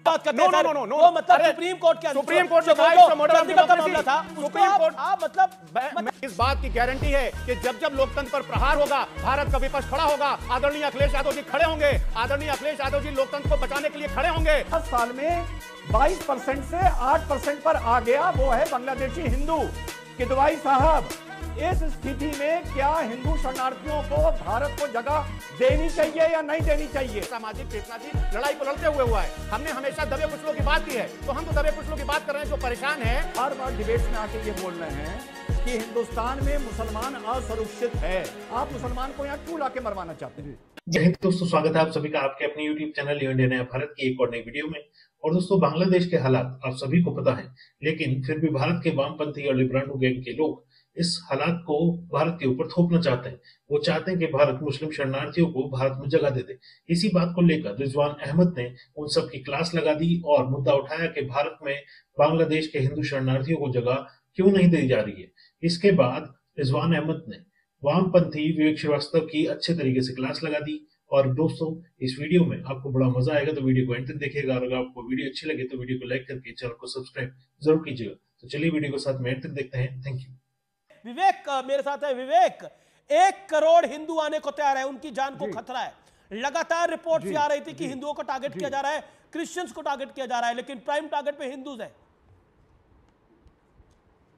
बात करते हैं सर? वो मतलब सुप्रीम कोर्ट के सुप्रीम कोर्ट ने चंडीगढ़ का मामला था, सुप्रीम कोर्ट मतलब इस बात की गारंटी है कि जब जब लोकतंत्र पर प्रहार होगा, भारत का विपक्ष खड़ा होगा, आदरणीय अखिलेश यादव जी खड़े होंगे, आदरणीय अखिलेश यादव जी लोकतंत्र को बचाने के लिए खड़े होंगे। 10 साल में 22% से 8% पर आ गया, वो है बांग्लादेशी हिंदू। किदवाई साहब, इस स्थिति में क्या हिंदू शरणार्थियों को भारत को जगह देनी चाहिए या नहीं देनी चाहिए? सामाजिक चेतना की लड़ाई को लड़ते हुआ है। हमने हमेशा दबे कुचलों की बात की है, तो हम तो दबे कुचलों की बात कर रहे हैं जो परेशान है। हर बार डिबेट में आके ये बोल रहे हैं कि हिंदुस्तान में मुसलमान असुरक्षित है। आप मुसलमान को यहाँ क्यों लाके मरवाना चाहते हैं? जय हिंद दोस्तों, स्वागत है आप सभी का आपके अपने YouTube चैनल इंडिया नया भारत की एक और नई वीडियो में। और दोस्तों, बांग्लादेश के हालात आप सभी को पता है, लेकिन फिर भी भारत के वामपंथी और लिबरानो गैंग के लोग इस हालात को भारत के ऊपर थोपना चाहते हैं। वो चाहते हैं कि भारत मुस्लिम शरणार्थियों को भारत में जगह दे दे। इसी बात को लेकर रिजवान अहमद ने उन सब की क्लास लगा दी और मुद्दा उठाया कि भारत में बांग्लादेश के हिंदू शरणार्थियों को जगह क्यों नहीं दी जा रही है। इसके बाद रिजवान अहमद ने वामपंथी विवेक श्रीवास्तव की अच्छे तरीके से क्लास लगा दी। और दोस्तों, इस वीडियो में आपको बड़ा मजा आएगा, तो वीडियो को एंड तक देखिएगा। और अगर आपको वीडियो अच्छी लगे तो वीडियो को लाइक करके चैनल को सब्सक्राइब जरूर कीजिएगा। तो चलिए वीडियो को साथ में एंड तक देखते हैं। Thank you. विवेक मेरे साथ है। विवेक, 1 करोड़ हिंदू आने को तैयार है, उनकी जान को खतरा है। लगातार रिपोर्ट्स आ रही थी कि हिंदुओं को टारगेट किया जा रहा है, क्रिश्चियंस को टारगेट किया जा रहा है, लेकिन प्राइम टारगेट पे हिंदूज है।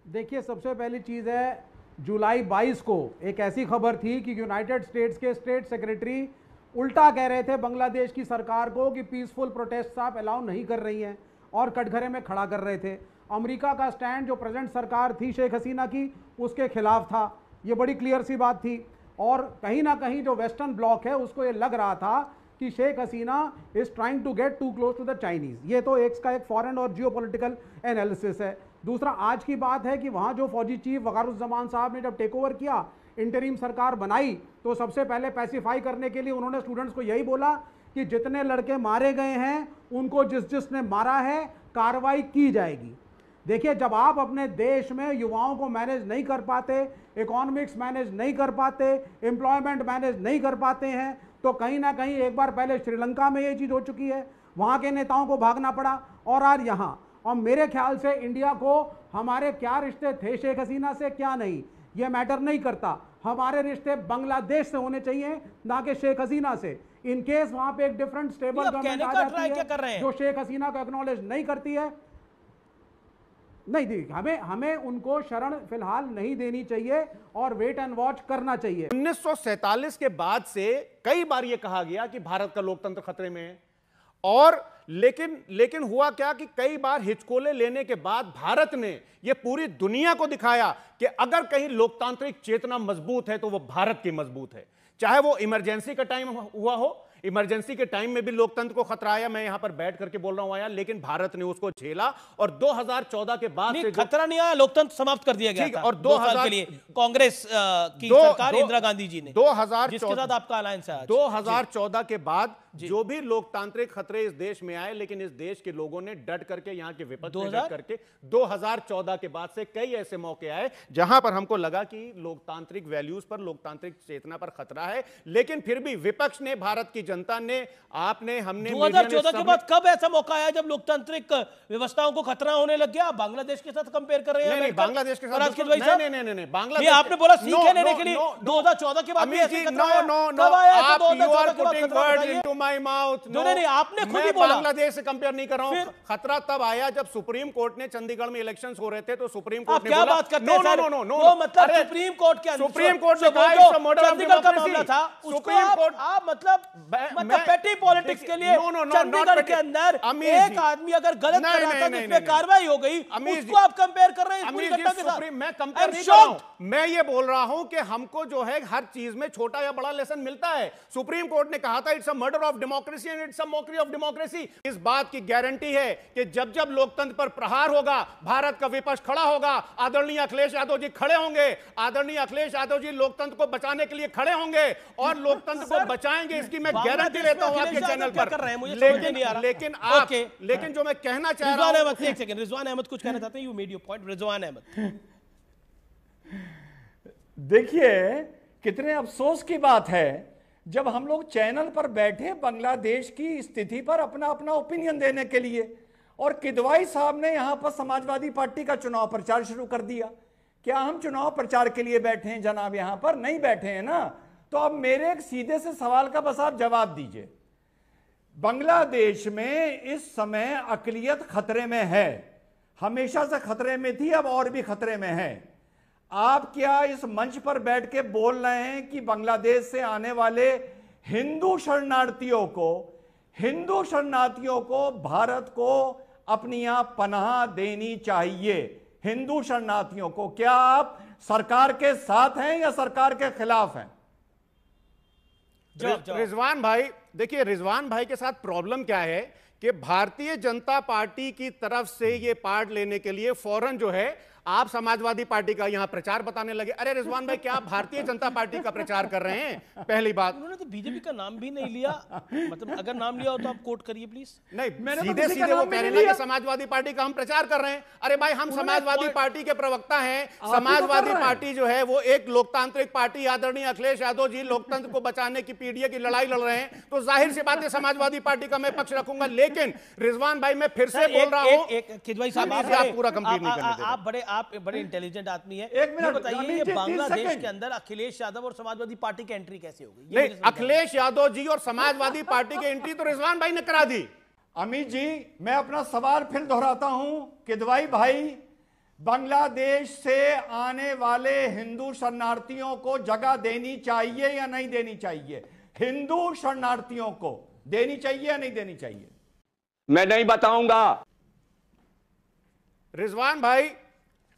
देखिए, सबसे पहली चीज है, जुलाई 22 को एक ऐसी खबर थी कि यूनाइटेड स्टेट्स के स्टेट सेक्रेटरी उल्टा कह रहे थे बांग्लादेश की सरकार को कि पीसफुल प्रोटेस्ट आप अलाउ नहीं कर रही हैं, और कटघरे में खड़ा कर रहे थे। अमेरिका का स्टैंड जो प्रेजेंट सरकार थी शेख हसीना की, उसके खिलाफ था। ये बड़ी क्लियर सी बात थी। और कहीं ना कहीं जो वेस्टर्न ब्लॉक है उसको ये लग रहा था कि Sheikh Hasina is trying to get to close to the Chinese. ये तो एक का एक फॉरेन और जियोपॉलिटिकल एनालिसिस है। दूसरा, आज की बात है कि वहाँ जो फौजी चीफ वकारुज्जमान साहब ने जब टेक ओवर किया, इंटरिम सरकार बनाई, तो सबसे पहले पैसिफाई करने के लिए उन्होंने स्टूडेंट्स को यही बोला कि जितने लड़के मारे गए हैं उनको जिस जिसने मारा है कार्रवाई की जाएगी। देखिए, जब आप अपने देश में युवाओं को मैनेज नहीं कर पाते, इकोनॉमिक्स मैनेज नहीं कर पाते, एम्प्लॉयमेंट मैनेज नहीं कर पाते हैं, तो कहीं ना कहीं एक बार पहले श्रीलंका में ये चीज़ हो चुकी है, वहाँ के नेताओं को भागना पड़ा, और आज यहाँ। और मेरे ख्याल से इंडिया को हमारे क्या रिश्ते थे शेख हसीना से, क्या नहीं, ये मैटर नहीं करता। हमारे रिश्ते बांग्लादेश से होने चाहिए, ना कि शेख हसीना से। इन केस वहाँ पे एक डिफरेंट स्टेबल गवर्नमेंट आ जाती है जो शेख हसीना को एक्नॉलेज नहीं करती है, नहीं दी, हमें उनको शरण फिलहाल नहीं देनी चाहिए और वेट एंड वॉच करना चाहिए। 1947 के बाद से कई बार यह कहा गया कि भारत का लोकतंत्र खतरे में है, और लेकिन हुआ क्या कि कई बार हिचकोले लेने के बाद भारत ने यह पूरी दुनिया को दिखाया कि अगर कहीं लोकतांत्रिक चेतना मजबूत है तो वो भारत की मजबूत है। चाहे वो इमरजेंसी का टाइम हुआ हो, इमरजेंसी के टाइम में भी लोकतंत्र को खतरा आया, मैं यहां पर बैठ करके बोल रहा हूं आया, लेकिन भारत ने उसको झेला। और 2014 के बाद से खतरा नहीं आया, लोकतंत्र समाप्त कर दिया गया था। और 2000 के लिए कांग्रेस की सरकार, इंदिरा गांधी जी ने 2014 जिसके साथ आपका अलायंस है। 2014 के बाद जो भी लोकतांत्रिक खतरे इस देश में आए, लेकिन इस देश के लोगों ने डट करके, यहां के विपक्ष ने डट करके 2014 के बाद से कई ऐसे मौके आए जहां पर हमको लगा कि लोकतांत्रिक वैल्यूज पर, लोकतांत्रिक चेतना पर खतरा है, लेकिन फिर भी विपक्ष ने, भारत की जनता ने, आपने, हमने 2014 के बाद कब ऐसा मौका आया जब लोकतांत्रिक व्यवस्थाओं को खतरा होने लग गया? बांग्लादेश के साथ कंपेयर कर रहे हैं? नहीं, बांग्लादेश के साथ नहीं, बांग्लादेश आपने बोला सीखे लेने के लिए 2014 के बाद आपने खुद ही बोला। बांग्लादेश से कंपेयर नहीं कर रहा हूं। खतरा तब आया जब सुप्रीम कोर्ट ने, चंडीगढ़ में इलेक्शंस हो रहे थे तो सुप्रीम कोर्ट ने क्या बोला, बात करते हैं सर? वो मतलब सुप्रीम कोर्ट के सुप्रीम कोर्ट ने कहा चंडीगढ़ का मामला था, सुप्रीम कोर्ट आप मतलब पेटी पॉलिटिक्स के लिए चंडीगढ़ के अंदर एक आदमी अगर गलत कर रहा था जिस पे कार्रवाई हो गई, उसको आप कंपेयर कर रहे हैं पूरी घटना के साथ? मैं कंपेयर नहीं कर रहा हूं, मैं ये बोल रहा हूं कि हमको जो है हर चीज में छोटा या बड़ा लेसन मिलता है। सुप्रीम कोर्ट ने कहा था it's a murder of democracy and it's a mockery of democracy. इस बात की गारंटी है कि जब जब लोकतंत्र पर प्रहार होगा, भारत का विपक्ष खड़ा होगा, आदरणीय अखिलेश यादव जी खड़े होंगे, आदरणीय अखिलेश यादव जी लोकतंत्र को बचाने के लिए खड़े होंगे और लोकतंत्र को बचाएंगे, इसकी मैं गारंटी लेता हूं आपके चैनल पर। लेकिन जो मैं कहना चाह रहा हूं, एक सेकंड, रिजवान अहमद कुछ कहना चाहते हैं? You made your point, Rizwan Ahmed. देखिए, कितने अफसोस की बात है, जब हम लोग चैनल पर बैठे बांग्लादेश की स्थिति पर अपना अपना ओपिनियन देने के लिए, और किदवाई साहब ने यहां पर समाजवादी पार्टी का चुनाव प्रचार शुरू कर दिया। क्या हम चुनाव प्रचार के लिए बैठे हैं जनाब? यहां पर नहीं बैठे हैं ना। तो अब मेरे एक सीधे से सवाल का बस आप जवाब दीजिए। बांग्लादेश में इस समय अकलियत खतरे में है, हमेशा से खतरे में थी, अब और भी खतरे में है। आप क्या इस मंच पर बैठ के बोल रहे हैं कि बांग्लादेश से आने वाले हिंदू शरणार्थियों को भारत को अपनी यहां पनाह देनी चाहिए? हिंदू शरणार्थियों को क्या आप सरकार के साथ हैं या सरकार के खिलाफ हैं? रिजवान भाई, देखिए रिजवान भाई के साथ प्रॉब्लम क्या है कि भारतीय जनता पार्टी की तरफ से ये पार्ट लेने के लिए फौरन जो है आप समाजवादी पार्टी का यहां प्रचार बताने लगे। अरे रिजवान भाई, क्या आप भारतीय जनता पार्टी का प्रचार कर रहे हैं? पहली बात, उन्होंने तो बीजेपी का नाम भी नहीं लिया। मतलब अगर नाम लिया हो तो आप कोट करिए प्लीज। नहीं, मैंने तो सीधे किसी का सीधे वो नाम भी कह रहे नहीं हैं लिया। कि समाजवादी पार्टी का हम प्रचार कर रहे हैं। अरे भाई, हम समाजवादी पार्टी के प्रवक्ता हैं। तो समाजवादी कर रहे हैं। पार्टी जो है वो एक लोकतांत्रिक पार्टी, आदरणीय अखिलेश यादव जी लोकतंत्र को बचाने की पीडीए की लड़ाई लड़ रहे हैं, तो जाहिर सी बात है समाजवादी पार्टी का मैं पक्ष रखूंगा। लेकिन रिजवान भाई, मैं फिर से बोल रहा हूं, किदवाई साहब, आप पूरा कंप्लीट नहीं करने दे रहे। आप बड़े इंटेलिजेंट आदमी है। एक मिनट, ये बताइए, अमित ये जी, 30 बांग्लादेश सेकंड। के अंदर अखिलेश यादव और समाजवादी पार्टी की एंट्री कैसे हो गई? ये नहीं, मुझे समझाइए। अखिलेश यादव जी और समाजवादी पार्टी की एंट्री तो रिजवान भाई ने करा दी। अमित जी, मैं अपना सवाल फिर दोहराता हूं। किदवाई भाई, बांग्लादेश से आने वाले हिंदू शरणार्थियों को जगह देनी चाहिए या नहीं देनी चाहिए? हिंदू शरणार्थियों को देनी चाहिए या नहीं देनी चाहिए? मैं नहीं बताऊंगा। रिजवान भाई,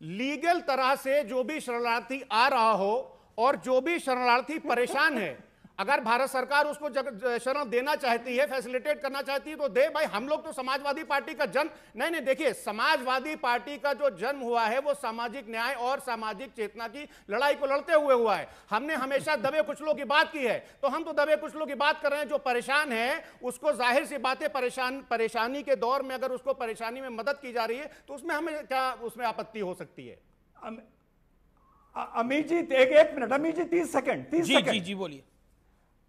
लीगल तरह से जो भी शरणार्थी आ रहा हो और जो भी शरणार्थी परेशान है, अगर भारत सरकार उसको शरण देना चाहती है, फैसिलिटेट करना चाहती है तो दे भाई। हम लोग तो समाजवादी पार्टी का जन्म नहीं, देखिए समाजवादी पार्टी का जो जन्म हुआ है वो सामाजिक न्याय और सामाजिक चेतना की लड़ाई को लड़ते हुए हुआ है। हमने हमेशा दबे कुचलों की बात की है, तो हम तो दबे कुचलों की बात कर रहे हैं। जो परेशान है उसको जाहिर सी बात है, परेशानी के दौर में अगर उसको परेशानी में मदद की जा रही है तो उसमें हमें क्या उसमें आपत्ति हो सकती है? अमित जी, एक मिनट। अमित जी, 30 सेकंड। जी बोलिए।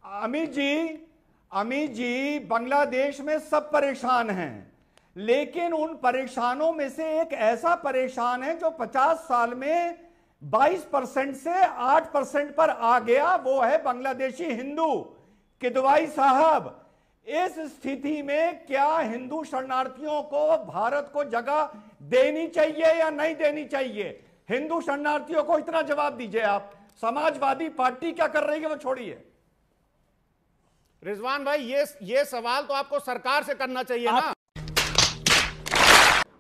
अमित जी, बांग्लादेश में सब परेशान हैं, लेकिन उन परेशानों में से एक ऐसा परेशान है जो 50 साल में 22% से 8% पर आ गया, वो है बांग्लादेशी हिंदू। किदवाई साहब, इस स्थिति में क्या हिंदू शरणार्थियों को भारत को जगह देनी चाहिए या नहीं देनी चाहिए? हिंदू शरणार्थियों को इतना जवाब दीजिए आप। समाजवादी पार्टी क्या कर रही है वो छोड़िए। रिजवान भाई, ये सवाल तो आपको सरकार से करना चाहिए ना।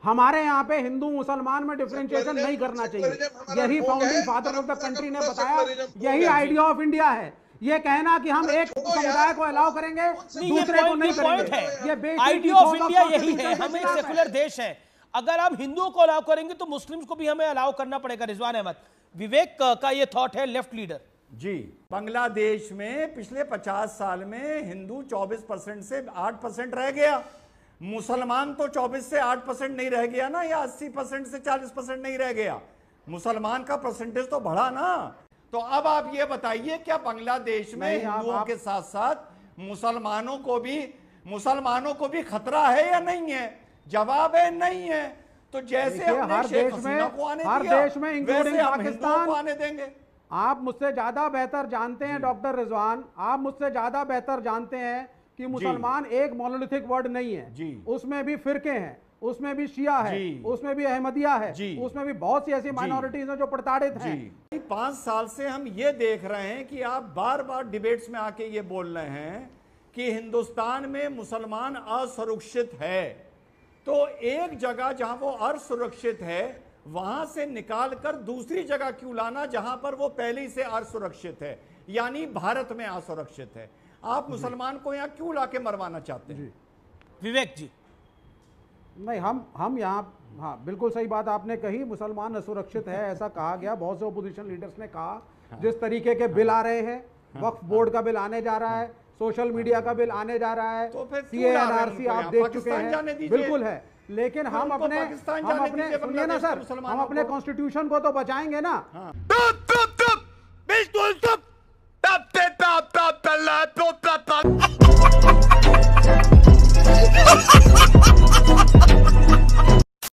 हमारे यहाँ पे हिंदू मुसलमान में डिफरेंशिएशन नहीं करना चाहिए। यही founding father of the country ने बताया, यही आइडिया ऑफ इंडिया है। ये कहना कि हम एक समुदाय को अलाउ करेंगे, दूसरे को नहीं करेंगे, ये बेसिक आइडिया ऑफ इंडिया यही है। हम एक सेकुलर देश है, अगर हम हिंदुओं को अलाउ करेंगे तो मुस्लिम्स को भी हमें अलाउ करना पड़ेगा। रिजवान अहमद, विवेक का ये थॉट है, लेफ्ट लीडर जी। बांग्लादेश में पिछले 50 साल में हिंदू 24% से 8% रह गया, मुसलमान तो 24 से 8% नहीं रह गया ना, या 80% से 40% नहीं रह गया। मुसलमान का परसेंटेज तो बढ़ा ना। तो अब आप ये बताइए, क्या बांग्लादेश में हिंदुओं के साथ साथ मुसलमानों को भी खतरा है या नहीं है? जवाब है नहीं है। तो जैसे हमने शेख हसीना को आने दिया, वैसे हम हिंदुओं को आने देंगे। आप मुझसे ज्यादा बेहतर जानते हैं डॉक्टर रिजवान, आप मुझसे ज्यादा बेहतर जानते हैं कि मुसलमान एक मोनोलिथिक वर्ड नहीं है जी। उसमें भी फिरके हैं, उसमें भी शिया है, उसमें भी अहमदिया है, उसमें भी बहुत सी ऐसी माइनॉरिटीज हैं जो प्रताड़ित हैं। 5 साल से हम ये देख रहे हैं कि आप बार बार डिबेट्स में आके ये बोल रहे हैं कि हिंदुस्तान में मुसलमान असुरक्षित है। तो एक जगह जहां वो असुरक्षित है वहां से निकालकर दूसरी जगह क्यों लाना जहां पर वो पहले ही से असुरक्षित है, यानी भारत में असुरक्षित है? आप मुसलमान को यहां क्यों लाके मरवाना चाहते हैं? विवेक जी, नहीं, हम यहाँ, हाँ बिल्कुल सही बात आपने कही, मुसलमान असुरक्षित है ऐसा कहा गया, बहुत से ओपोजिशन लीडर्स ने कहा। जिस तरीके के बिल आ रहे हैं, वक्फ बोर्ड का बिल आने जा रहा है, सोशल मीडिया का बिल आने जा रहा है, तो फिर CANRC आप देख चुके हैं, बिल्कुल है। लेकिन हम अपने सुनिए ना सर, हम अपने कॉन्स्टिट्यूशन को तो बचाएंगे ना।